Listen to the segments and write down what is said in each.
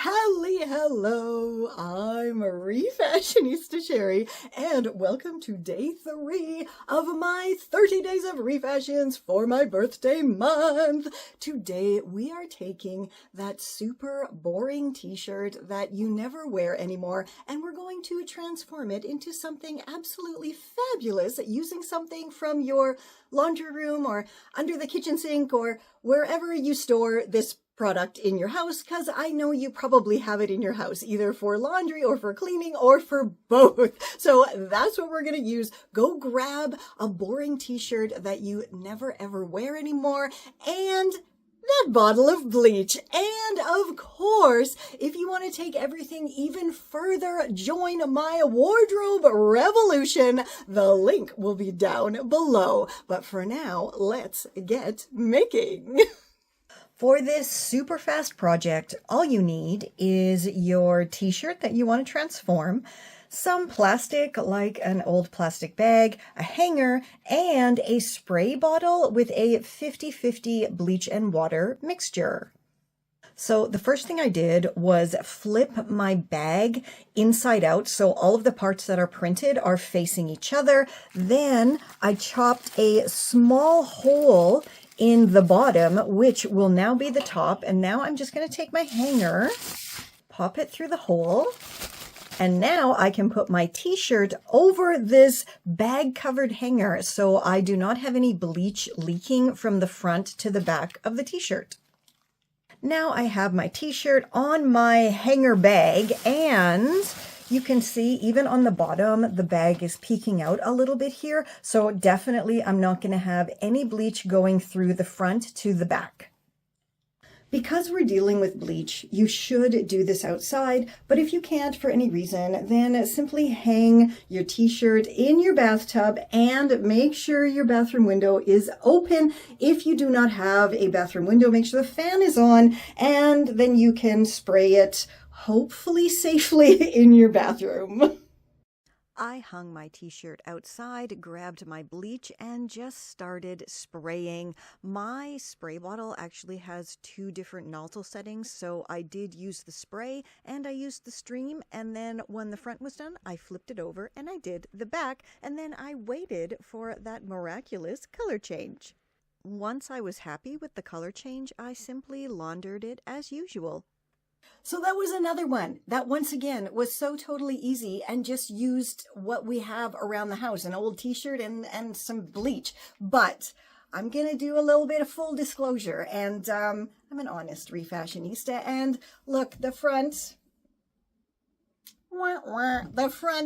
Hello, I'm Refashionista Sheri, and welcome to day 3 of my 30 days of refashions for my birthday month. Today we are taking that super boring t-shirt that you never wear anymore, and we're going to transform it into something absolutely fabulous using something from your laundry room or under the kitchen sink or wherever you store this product in your house, because I know you probably have it in your house, either for laundry or for cleaning or for both. So that's what we're going to use. Go grab a boring t-shirt that you never ever wear anymore and that bottle of bleach. And of course, if you want to take everything even further, join my wardrobe revolution. The link will be down below. But for now, let's get making. For this super fast project, all you need is your t-shirt that you want to transform, some plastic like an old plastic bag, a hanger, and a spray bottle with a 50-50 bleach and water mixture. So the first thing I did was flip my bag inside out so all of the parts that are printed are facing each other. Then I chopped a small hole in the bottom, which will now be the top. And now I'm just going to take my hanger, pop it through the hole. And now I can put my t-shirt over this bag-covered hanger so I do not have any bleach leaking from the front to the back of the t-shirt. Now I have my t-shirt on my hanger bag, and you can see even on the bottom, the bag is peeking out a little bit here. So definitely I'm not going to have any bleach going through the front to the back. Because we're dealing with bleach, you should do this outside, but if you can't for any reason, then simply hang your t-shirt in your bathtub and make sure your bathroom window is open. If you do not have a bathroom window, make sure the fan is on, and then you can spray it hopefully safely in your bathroom. I hung my t-shirt outside, grabbed my bleach, and just started spraying. My spray bottle actually has 2 different nozzle settings, so I did use the spray and I used the stream, and then when the front was done, I flipped it over and I did the back, and then I waited for that miraculous color change. Once I was happy with the color change, I simply laundered it as usual. So that was another one that once again was so totally easy and just used what we have around the house, an old t-shirt and some bleach. But I'm going to do a little bit of full disclosure, and I'm an honest refashionista, and look, the front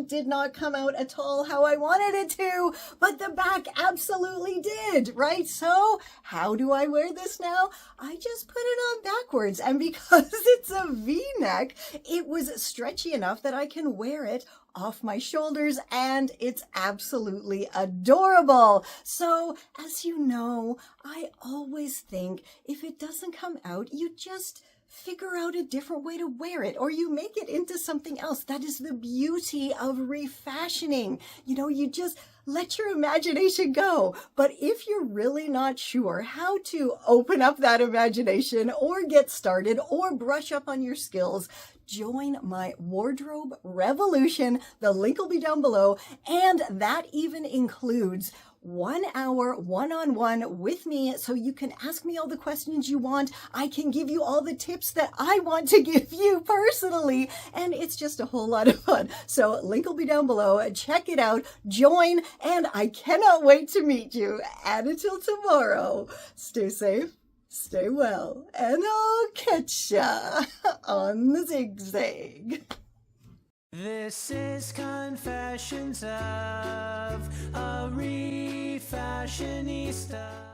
did not come out at all how I wanted it to, but the back absolutely did, right? So how do I wear this now? I just put it on backwards, and because it's a V-neck, it was stretchy enough that I can wear it off my shoulders, and it's absolutely adorable. So as you know, I always think if it doesn't come out, you just figure out a different way to wear it, or you make it into something else. That is the beauty of refashioning. You know, you just let your imagination go. But if you're really not sure how to open up that imagination or get started or brush up on your skills, join my wardrobe revolution. The link will be down below, and that even includes 1 hour one-on-one with me, so you can ask me all the questions you want. I can give you all the tips that I want to give you personally, and it's just a whole lot of fun. So link will be down below. Check it out, join, and I cannot wait to meet you. And until tomorrow, stay safe, stay well, and I'll catch ya on the zigzag. This is Confessions of a Refashionista.